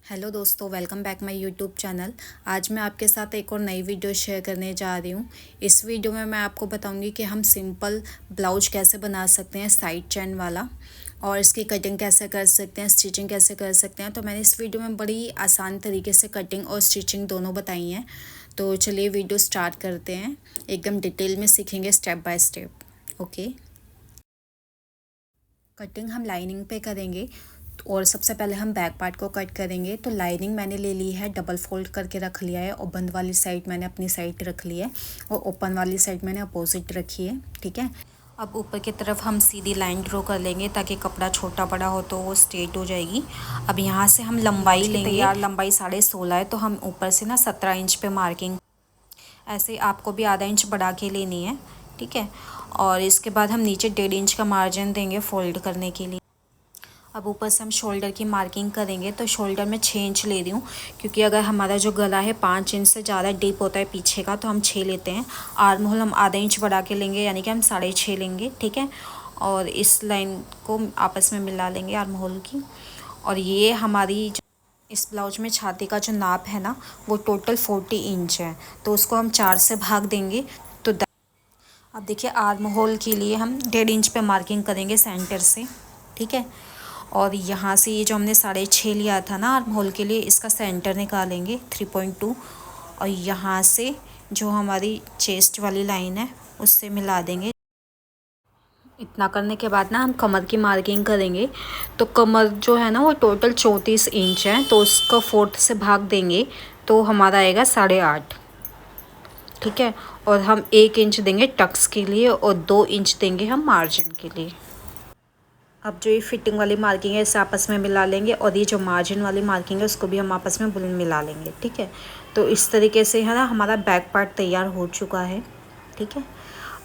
Hello दोस्तों, welcome back my YouTube channel. आज मैं आपके साथ एक और नई वीडियो शेयर करने जा रही हूँ। इस वीडियो में मैं आपको बताऊँगी कि हम सिंपल ब्लाउज कैसे बना सकते हैं साइड चैन वाला, और इसकी कटिंग कैसे कर सकते हैं, स्टिचिंग कैसे कर सकते हैं। तो मैंने इस वीडियो में बड़ी आसान तरीके से कटिंग और स्टिचिंग दोनों बताई हैं। तो चलिए वीडियो स्टार्ट करते हैं। एकदम डिटेल में सीखेंगे step by step. Okay, cutting हम लाइनिंग पे करेंगे और सबसे पहले हम बैक पार्ट को कट करेंगे। तो लाइनिंग मैंने ले ली है, डबल फोल्ड करके रख लिया है, और बंद वाली साइड मैंने अपनी साइड रख ली है और ओपन वाली साइड मैंने अपोजिट रखी है। ठीक है, अब ऊपर की तरफ हम सीधी लाइन ड्रॉ कर लेंगे ताकि कपड़ा छोटा बड़ा हो तो वो स्ट्रेट हो जाएगी। अब यहाँ से हम लंबाई लेंगे, तैयार लंबाई 16.5 है, तो हम ऊपर से ना 17 इंच पे मार्किंग, ऐसे आपको भी आधा इंच बढ़ा के लेनी है। ठीक है, और इसके बाद हम नीचे 1.5 इंच का मार्जिन देंगे फोल्ड करने के लिए। अब ऊपर से हम शोल्डर की मार्किंग करेंगे। तो शोल्डर में 6 इंच ले रही हूँ, क्योंकि अगर हमारा जो गला है 5 इंच से ज़्यादा डीप होता है पीछे का, तो हम 6 लेते हैं। आर्म होल हम आधा इंच बढ़ा के लेंगे, यानी कि हम 6.5 लेंगे। ठीक है, और इस लाइन को आपस में मिला लेंगे आर्म होल की। और ये हमारी इस ब्लाउज में छाती का जो नाप है ना, वो टोटल 40 इंच है, तो उसको हम 4 से भाग देंगे। तो अब देखिए, आर्म होल के लिए हम 1.5 इंच पे मार्किंग करेंगे सेंटर से। ठीक है, और यहाँ से ये जो हमने 6.5 लिया था ना आर्म होल के लिए, इसका सेंटर निकालेंगे 3.2, और यहाँ से जो हमारी चेस्ट वाली लाइन है उससे मिला देंगे। इतना करने के बाद ना हम कमर की मार्किंग करेंगे। तो कमर जो है ना वो टोटल 34 इंच है, तो उसका 4th से भाग देंगे तो हमारा आएगा 8.5। ठीक है, और हम 1 इंच देंगे टक्स के लिए और 2 इंच देंगे हम मार्जिन के लिए। अब जो ये फिटिंग वाली मार्किंग है इसे आपस में मिला लेंगे, और ये जो मार्जिन वाली मार्किंग है उसको भी हम आपस में मिला लेंगे। ठीक है, तो इस तरीके से है ना हमारा बैक पार्ट तैयार हो चुका है। ठीक है,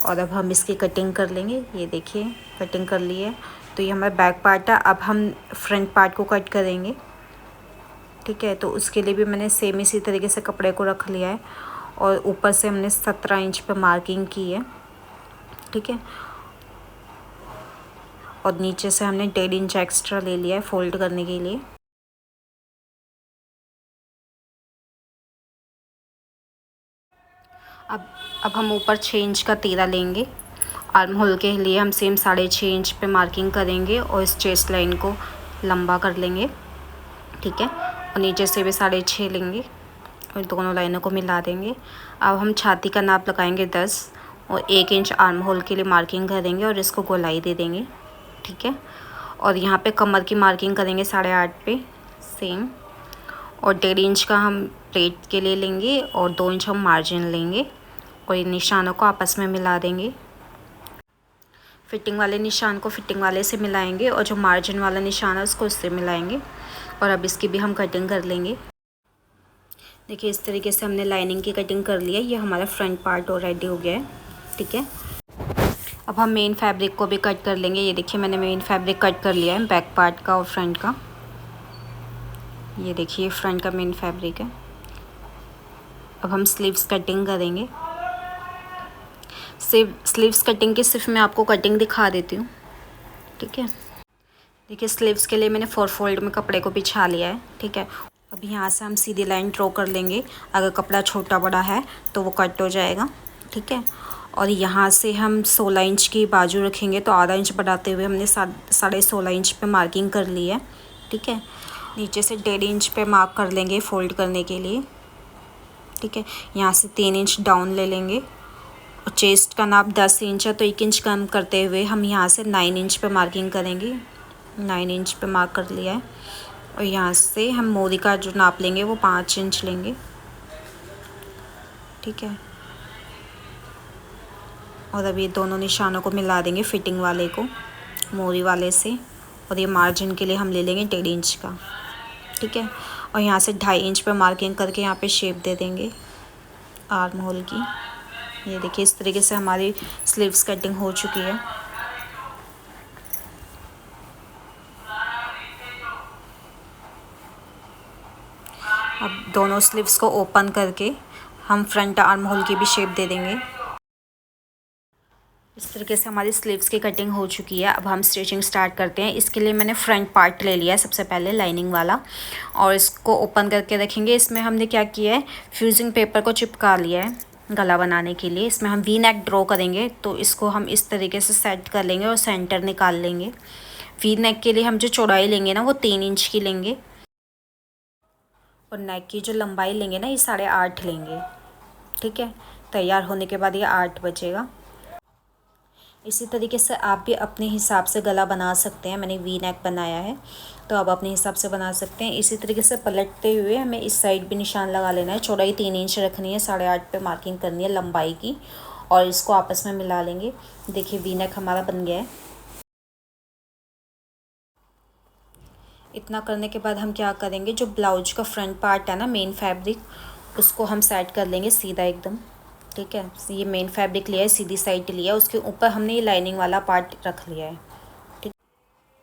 और अब हम इसकी कटिंग कर लेंगे। ये देखिए, कटिंग कर ली है। तो ये हमारा बैक पार्ट है। अब हम फ्रंट पार्ट को कट करेंगे। ठीक है, तो उसके लिए भी मैंने सेम इसी तरीके से कपड़े को रख लिया है, और ऊपर से हमने 17 इंच पे मार्किंग की है। ठीक है, और नीचे से हमने 1.5 इंच एक्स्ट्रा ले लिया है फोल्ड करने के लिए। अब हम ऊपर 6 इंच का तीरा लेंगे। आर्म होल के लिए हम सेम 6.5 इंच पे मार्किंग करेंगे और इस चेस्ट लाइन को लंबा कर लेंगे। ठीक है, और नीचे से भी 6.5 लेंगे और दोनों लाइनों को मिला देंगे। अब हम छाती का नाप लगाएंगे 10, और 1 इंच आर्म होल के लिए मार्किंग करेंगे और इसको गोलाई दे देंगे। ठीक है, और यहाँ पे कमर की मार्किंग करेंगे 8.5 पे सेम, और 1.5 इंच का हम प्लेट के लिए लेंगे और 2 इंच हम मार्जिन लेंगे, और इन निशानों को आपस में मिला देंगे। फिटिंग वाले निशान को फिटिंग वाले से मिलाएंगे, और जो मार्जिन वाला निशान है उसको उससे मिलाएंगे। और अब इसकी भी हम कटिंग कर लेंगे। देखिए, इस तरीके से हमने लाइनिंग की कटिंग कर ली है। ये हमारा फ्रंट पार्ट और रेडी हो गया है। ठीक है, अब हम मेन फैब्रिक को भी कट कर लेंगे। ये देखिए, मैंने मेन फैब्रिक कट कर लिया है, बैक पार्ट का और फ्रंट का। ये देखिए, फ्रंट का मेन फैब्रिक है। अब हम स्लीव्स कटिंग करेंगे। स्लीव्स कटिंग की सिर्फ मैं आपको कटिंग दिखा देती हूँ। ठीक है, देखिए, स्लीव्स के लिए मैंने 4 फोल्ड में कपड़े को बिछा लिया है। ठीक है, अब यहाँ से हम सीधी लाइन ड्रॉ कर लेंगे। अगर कपड़ा छोटा बड़ा है तो वो कट हो जाएगा। ठीक है, और यहाँ से हम 16 इंच की बाजू रखेंगे, तो आधा इंच बढ़ाते हुए हमने 16.5 इंच पे मार्किंग कर ली है। ठीक है, नीचे से 1.5 इंच पे मार्क कर लेंगे फोल्ड करने के लिए। ठीक है, यहाँ से 3 इंच डाउन ले लेंगे, और चेस्ट का नाप 10 इंच है, तो 1 इंच कम करते हुए हम यहाँ से 9 इंच पे मार्किंग करेंगे। 9 इंच पे मार्क कर लिया है, और यहाँ से हम मोरी का जो नाप लेंगे वो 5 इंच लेंगे। ठीक है, और अब ये दोनों निशानों को मिला देंगे, फिटिंग वाले को मोरी वाले से, और ये मार्जिन के लिए हम ले लेंगे 1.5 इंच का। ठीक है, और यहाँ से 2.5 इंच पे मार्किंग करके यहाँ पे शेप दे देंगे आर्म होल की। ये देखिए, इस तरीके से हमारी स्लीव्स कटिंग हो चुकी है। अब दोनों स्लीव्स को ओपन करके हम फ्रंट आर्म होल की भी शेप दे देंगे। इस तरीके से हमारी स्लीव्स की कटिंग हो चुकी है। अब हम स्टिचिंग स्टार्ट करते हैं। इसके लिए मैंने फ्रंट पार्ट ले लिया है सबसे पहले, लाइनिंग वाला, और इसको ओपन करके रखेंगे। इसमें हमने क्या किया है, फ्यूजिंग पेपर को चिपका लिया है गला बनाने के लिए। इसमें हम वी नेक ड्रॉ करेंगे, तो इसको हम इस तरीके से सेट कर लेंगे और सेंटर निकाल लेंगे। वी नेक के लिए हम जो चौड़ाई लेंगे ना, वो 3 इंच की लेंगे, और नेक की जो लंबाई लेंगे ना, ये 8.5 लेंगे। ठीक है, तैयार होने के बाद ये 8 बचेगा। इसी तरीके से आप भी अपने हिसाब से गला बना सकते हैं। मैंने वी नेक बनाया है, तो आप अपने हिसाब से बना सकते हैं। इसी तरीके से पलटते हुए हमें इस साइड भी निशान लगा लेना है। चौड़ाई 3 इंच रखनी है, 8.5 पे मार्किंग करनी है लंबाई की, और इसको आपस में मिला लेंगे। देखिए वी नेक हमारा बन गया है। इतना करने के बाद हम क्या करेंगे, जो ब्लाउज का फ्रंट पार्ट है ना, मेन फैब्रिक, उसको हम सेट कर लेंगे सीधा एकदम। ठीक है, ये मेन फैब्रिक लिया है, सीधी साइड लिया है, उसके ऊपर हमने ये लाइनिंग वाला पार्ट रख लिया है। ठीक,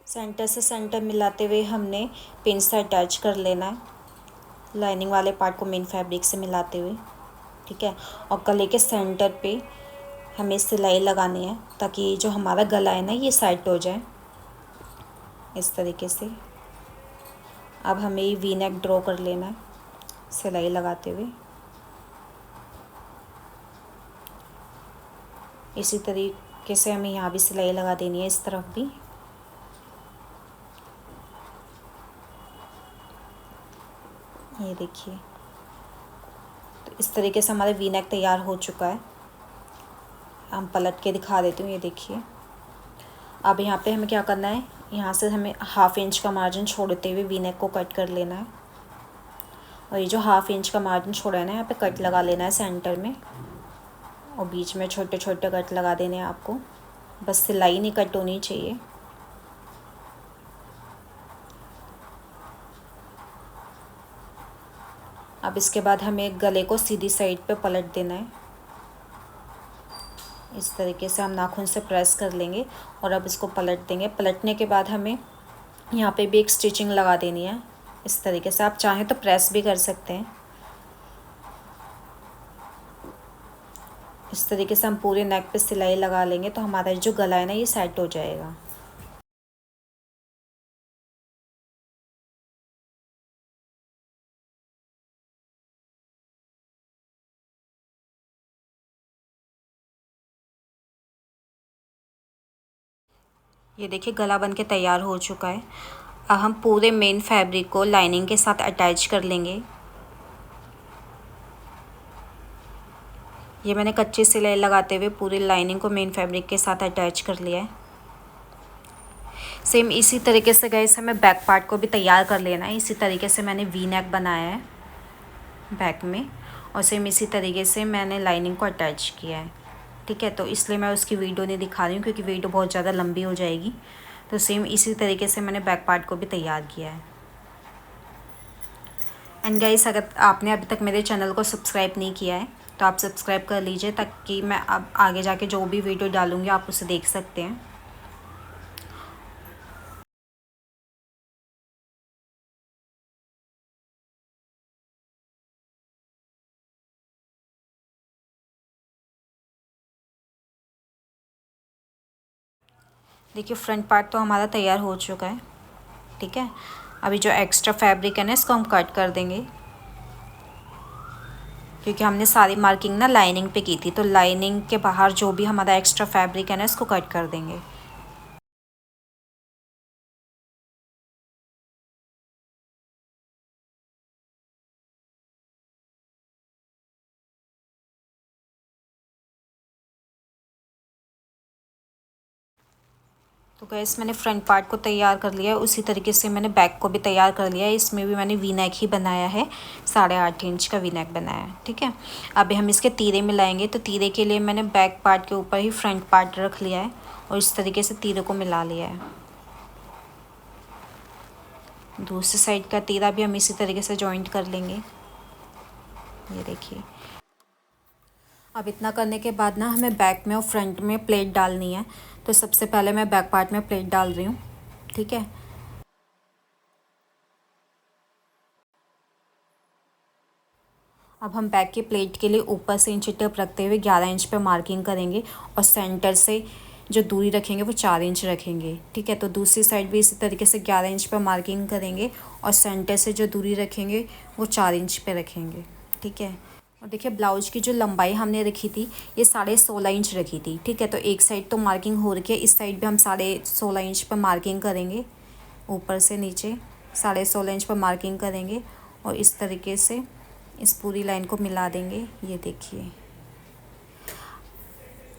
सेंटर से सेंटर मिलाते हुए हमने पिन से अटैच कर लेना है, लाइनिंग वाले पार्ट को मेन फैब्रिक से मिलाते हुए। ठीक है, और गले के सेंटर पे हमें सिलाई लगानी है, ताकि जो हमारा गला है ना, ये सेट हो जाए इस तरीके से। अब हमें ये वी नेक ड्रॉ कर लेना है सिलाई लगाते हुए। इसी तरीके से हमें यहाँ भी सिलाई लगा देनी है, इस तरफ भी। ये देखिए, तो इस तरीके से हमारा वी नेक तैयार हो चुका है। हम पलट के दिखा देती हूँ, ये देखिए। अब यहाँ पे हमें क्या करना है, यहाँ से हमें 1/2 इंच का मार्जिन छोड़ते हुए वी नेक को कट कर लेना है, और ये जो 1/2 इंच का मार्जिन छोड़ा है ना, यहाँ पे कट लगा लेना है सेंटर में, और बीच में छोटे छोटे कट लगा देने हैं आपको। बस सिलाई नहीं कट होनी चाहिए। अब इसके बाद हमें गले को सीधी साइड पे पलट देना है। इस तरीके से हम नाखून से प्रेस कर लेंगे, और अब इसको पलट देंगे। पलटने के बाद हमें यहाँ पे भी एक स्टिचिंग लगा देनी है। इस तरीके से आप चाहें तो प्रेस भी कर सकते हैं। इस तरीके से हम पूरे नेक पे सिलाई लगा लेंगे, तो हमारा जो गला है ना, ये सेट हो जाएगा। ये देखिए गला बन के तैयार हो चुका है। अब हम पूरे मेन फैब्रिक को लाइनिंग के साथ अटैच कर लेंगे। ये मैंने कच्ची सिलाई लगाते हुए पूरी लाइनिंग को मेन फैब्रिक के साथ अटैच कर लिया है। सेम इसी तरीके से गाइस हमें बैक पार्ट को भी तैयार कर लेना है। इसी तरीके से मैंने वी नेक बनाया है बैक में, और सेम इसी तरीके से मैंने लाइनिंग को अटैच किया है। ठीक है, तो इसलिए मैं उसकी वीडियो नहीं दिखा रही हूँ, क्योंकि वीडियो बहुत ज़्यादा लंबी हो जाएगी। तो सेम इसी तरीके से मैंने बैक पार्ट को भी तैयार किया है। एंड गाइस, अगर आपने अभी तक मेरे चैनल को सब्सक्राइब नहीं किया है, तो आप सब्सक्राइब कर लीजिए, ताकि मैं अब आगे जाके जो भी वीडियो डालूँगी आप उसे देख सकते हैं। देखिए फ्रंट पार्ट तो हमारा तैयार हो चुका है। ठीक है, अभी जो एक्स्ट्रा फैब्रिक है ना, इसको हम कट कर देंगे, क्योंकि हमने सारी मार्किंग ना लाइनिंग पे की थी। तो लाइनिंग के बाहर जो भी हमारा एक्स्ट्रा फैब्रिक है ना, इसको कट कर देंगे। तो गैस मैंने फ्रंट पार्ट को तैयार कर लिया है, उसी तरीके से मैंने बैक को भी तैयार कर लिया है। इसमें भी मैंने वी नेक ही बनाया है, 8.5 इंच का वी नेक बनाया है। ठीक है, अभी हम इसके तीरे मिलाएंगे। तो तीरे के लिए मैंने बैक पार्ट के ऊपर ही फ्रंट पार्ट रख लिया है, और इस तरीके से तीरे को मिला लिया है। दूसरी साइड का तीरा भी हम इसी तरीके से जॉइंट कर लेंगे। ये देखिए, अब इतना करने के बाद ना हमें बैक में और फ्रंट में प्लेट डालनी है। तो सबसे पहले मैं बैक पार्ट में प्लेट डाल रही हूँ। ठीक है, अब हम बैक के प्लेट के लिए ऊपर से इंची टेप रखते हुए 11 इंच पे मार्किंग करेंगे और सेंटर से जो दूरी रखेंगे वो 4 इंच रखेंगे। ठीक है, तो दूसरी साइड भी इसी तरीके से 11 इंच पे मार्किंग करेंगे और सेंटर से जो दूरी रखेंगे वो 4 इंच पे रखेंगे। ठीक है, और देखिए ब्लाउज की जो लंबाई हमने रखी थी ये 16.5 इंच रखी थी। ठीक है, तो एक साइड तो मार्किंग हो रखी है, इस साइड भी हम 16.5 इंच पर मार्किंग करेंगे। ऊपर से नीचे 16.5 इंच पर मार्किंग करेंगे और इस तरीके से इस पूरी लाइन को मिला देंगे। ये देखिए,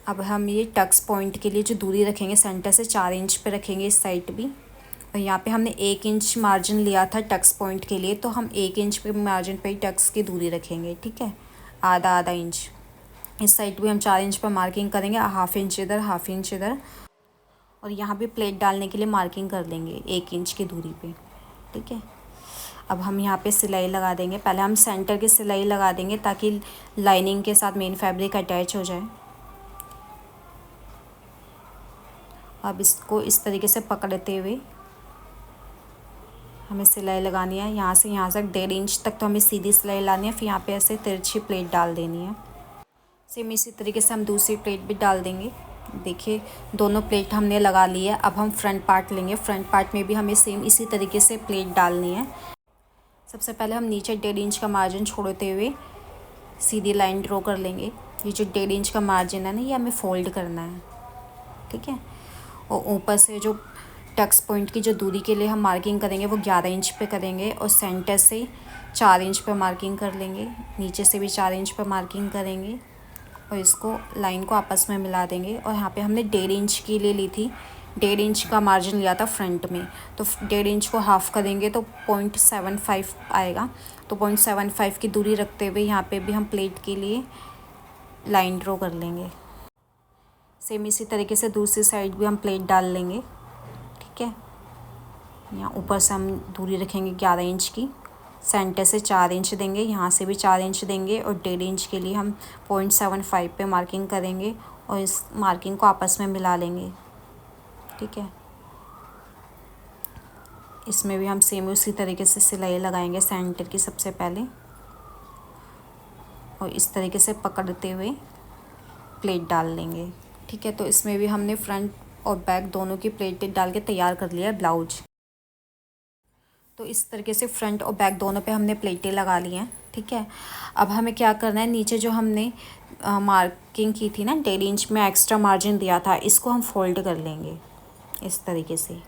अब हम ये टक्स पॉइंट के लिए जो दूरी रखेंगे सेंटर से 4 इंच पे रखेंगे इस साइड भी। और यहाँ पे हमने 1 इंच मार्जिन लिया था टक्स पॉइंट के लिए, तो हम 1 इंच पे मार्जिन पे ही टक्स की दूरी रखेंगे। ठीक है, आधा आधा इंच। इस साइड भी हम 4 इंच पर मार्किंग करेंगे, हाफ इंच इधर हाफ इंच इधर। और यहाँ भी प्लेट डालने के लिए मार्किंग कर देंगे 1 इंच की दूरी पे। ठीक है, अब हम यहाँ पे सिलाई लगा देंगे। पहले हम सेंटर की सिलाई लगा देंगे ताकि लाइनिंग के साथ मेन फैब्रिक अटैच हो जाए। अब इसको इस तरीके से पकड़ते हुए हमें सिलाई लगानी है। यहाँ से यहाँ तक 1.5 इंच तक तो हमें सीधी सिलाई लानी है, फिर यहाँ पे ऐसे तिरछी प्लेट डाल देनी है। सेम इसी तरीके से हम दूसरी प्लेट भी डाल देंगे। देखिए दोनों प्लेट हमने लगा ली है। अब हम फ्रंट पार्ट लेंगे, फ्रंट पार्ट में भी हमें सेम इसी तरीके से प्लेट डालनी है। सबसे पहले हम नीचे 1.5 इंच का मार्जिन छोड़ते हुए सीधी लाइन ड्रॉ कर लेंगे। ये जो 1.5 इंच का मार्जिन है ना, ये हमें फोल्ड करना है। ठीक है, और ऊपर से जो टक्स पॉइंट की जो दूरी के लिए हम मार्किंग करेंगे वो 11 इंच पे करेंगे और सेंटर से 4 इंच पे मार्किंग कर लेंगे। नीचे से भी 4 इंच पे मार्किंग करेंगे और इसको लाइन को आपस में मिला देंगे। और यहाँ पे हमने 1.5 इंच की ले ली थी, 1.5 इंच का मार्जिन लिया था फ्रंट में, तो 1.5 इंच को हाफ़ करेंगे तो 0.75 आएगा। तो 0.75 की दूरी रखते हुए यहाँ पे भी हम प्लेट के लिए लाइन ड्रॉ कर लेंगे। सेम इसी तरीके से दूसरी साइड भी हम प्लेट डाल लेंगे। ठीक है, यहाँ ऊपर से हम दूरी रखेंगे 11 इंच की, सेंटर से 4 इंच देंगे, यहाँ से भी 4 इंच देंगे और 1.5 इंच के लिए हम 0.75 पे मार्किंग करेंगे और इस मार्किंग को आपस में मिला लेंगे। ठीक है, इसमें भी हम सेम उसी तरीके से सिलाई लगाएंगे सेंटर की सबसे पहले और इस तरीके से पकड़ते हुए प्लेट डाल लेंगे। ठीक है, तो इसमें भी हमने फ्रंट और बैक दोनों की प्लेटें डाल के तैयार कर लिया है ब्लाउज। तो इस तरीके से फ्रंट और बैक दोनों पे हमने प्लेटें लगा ली हैं। ठीक है, अब हमें क्या करना है, नीचे जो हमने मार्किंग की थी ना 1.5 इंच में एक्स्ट्रा मार्जिन दिया था, इसको हम फोल्ड कर लेंगे इस तरीके से।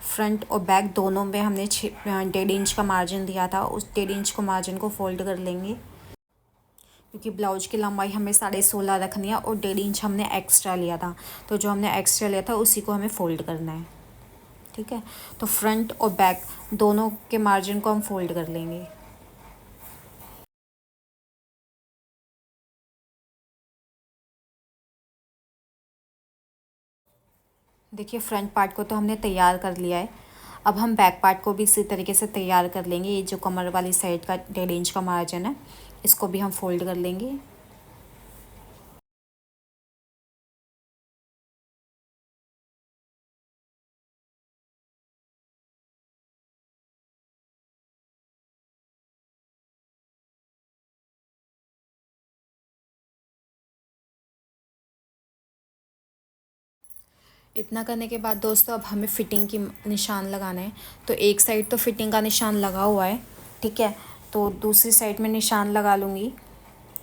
फ्रंट और बैक दोनों में हमने 1.5 इंच का मार्जिन दिया था, उस 1.5 इंच को मार्जिन को फोल्ड कर लेंगे क्योंकि ब्लाउज की लंबाई हमें 16.5 रखनी है और 1.5 इंच हमने एक्स्ट्रा लिया था, तो जो हमने एक्स्ट्रा लिया था उसी को हमें फ़ोल्ड करना है। ठीक है, तो फ्रंट और बैक दोनों के मार्जिन को हम फोल्ड कर लेंगे। देखिए फ्रंट पार्ट को तो हमने तैयार कर लिया है। अब हम बैक पार्ट को भी इसी तरीके से तैयार कर लेंगे। ये जो कमर वाली साइड का 1.5 इंच का मार्जिन है, इसको भी हम फोल्ड कर लेंगे। इतना करने के बाद दोस्तों अब हमें फ़िटिंग की निशान लगाना है। तो एक साइड तो फ़िटिंग का निशान लगा हुआ है। ठीक है, तो दूसरी साइड में निशान लगा लूँगी।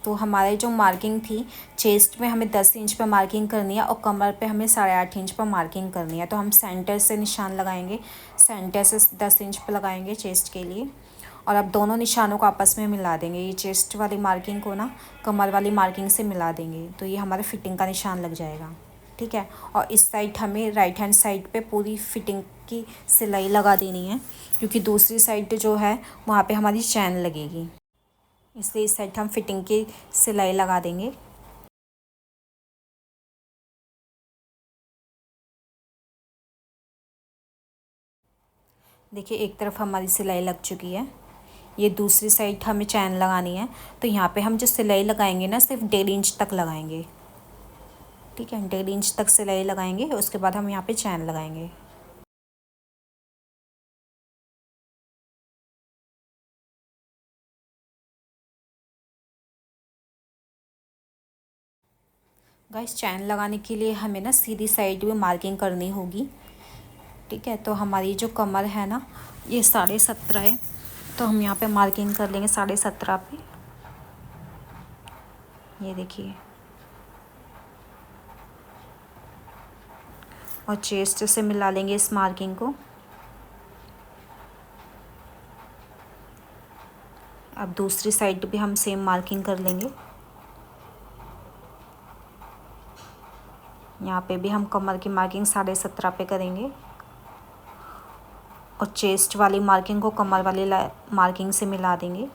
तो हमारे जो मार्किंग थी, चेस्ट में हमें 10 इंच पर मार्किंग करनी है और कमर पे हमें 8.5 इंच पर मार्किंग करनी है। तो हम सेंटर से निशान लगाएंगे, सेंटर से 10 इंच पर लगाएंगे चेस्ट के लिए। और अब दोनों निशानों को आपस में मिला देंगे। ये चेस्ट वाली मार्किंग को ना कमर वाली मार्किंग से मिला देंगे, तो ये हमारे फिटिंग का निशान लग जाएगा। ठीक है, और इस साइड हमें राइट हैंड साइड पे पूरी फिटिंग की सिलाई लगा देनी है क्योंकि दूसरी साइड जो है वहाँ पे हमारी चैन लगेगी, इसलिए इस साइड हम फिटिंग की सिलाई लगा देंगे। देखिए एक तरफ हमारी सिलाई लग चुकी है, ये दूसरी साइड हमें चैन लगानी है। तो यहाँ पे हम जो सिलाई लगाएंगे ना सिर्फ 1.5 इंच तक लगाएंगे। ठीक है, 1.5 इंच तक सिलाई लगाएंगे, उसके बाद हम यहाँ पे चैन लगाएंगे। गाइस चैन लगाने के लिए हमें ना सीधी साइड में मार्किंग करनी होगी। ठीक है, तो हमारी जो कमर है ना ये 17.5 है, तो हम यहाँ पे मार्किंग कर लेंगे 17.5 पे। ये देखिए, और चेस्ट से मिला लेंगे इस मार्किंग को। अब दूसरी साइड भी हम सेम मार्किंग कर लेंगे। यहाँ पे भी हम कमर की मार्किंग 17.5 पे करेंगे और चेस्ट वाली मार्किंग को कमर वाली मार्किंग से मिला देंगे।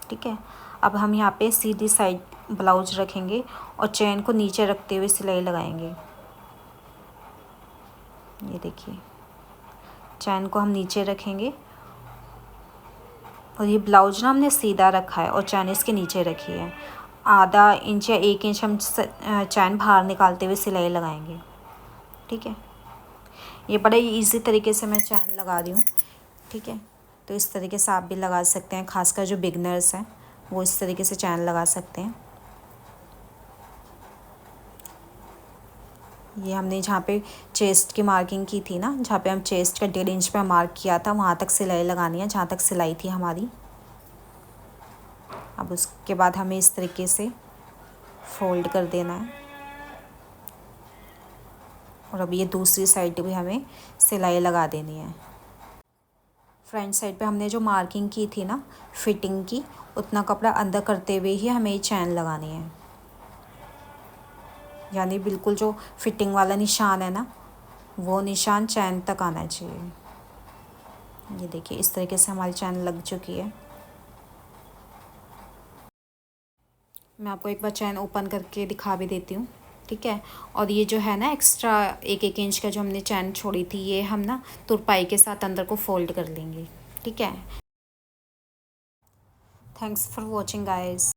ठीक है, अब हम यहाँ पे सीधी साइड ब्लाउज रखेंगे और चेन को नीचे रखते हुए सिलाई लगाएंगे। ये देखिए, चैन को हम नीचे रखेंगे और ये ब्लाउज ना हमने सीधा रखा है और चैन इसके नीचे रखी है। आधा इंच या 1 इंच हम चैन बाहर निकालते हुए सिलाई लगाएंगे। ठीक है, ये बड़े इजी तरीके से मैं चैन लगा रही हूँ। ठीक है, तो इस तरीके से आप भी लगा सकते हैं, खासकर जो बिगनर्स हैं वो इस तरीके से चैन लगा सकते हैं। ये हमने जहाँ पे चेस्ट की मार्किंग की थी ना, जहाँ पे हम चेस्ट का 1.5 इंच पे मार्क किया था, वहाँ तक सिलाई लगानी है जहाँ तक सिलाई थी हमारी। अब उसके बाद हमें इस तरीके से फोल्ड कर देना है और अब ये दूसरी साइड भी हमें सिलाई लगा देनी है। फ्रंट साइड पे हमने जो मार्किंग की थी ना फिटिंग की, उतना कपड़ा अंदर करते हुए ही हमें ये चैन लगानी है। यानी बिल्कुल जो फिटिंग वाला निशान है ना वो निशान चैन तक आना चाहिए। ये देखिए, इस तरीके से हमारी चैन लग चुकी है। मैं आपको एक बार चैन ओपन करके दिखा भी देती हूँ। ठीक है, और ये जो है ना एक्स्ट्रा 1 इंच का जो हमने चैन छोड़ी थी, ये हम ना तुरपाई के साथ अंदर को फोल्ड कर लेंगे। ठीक है, थैंक्स फॉर वॉचिंग गाइस।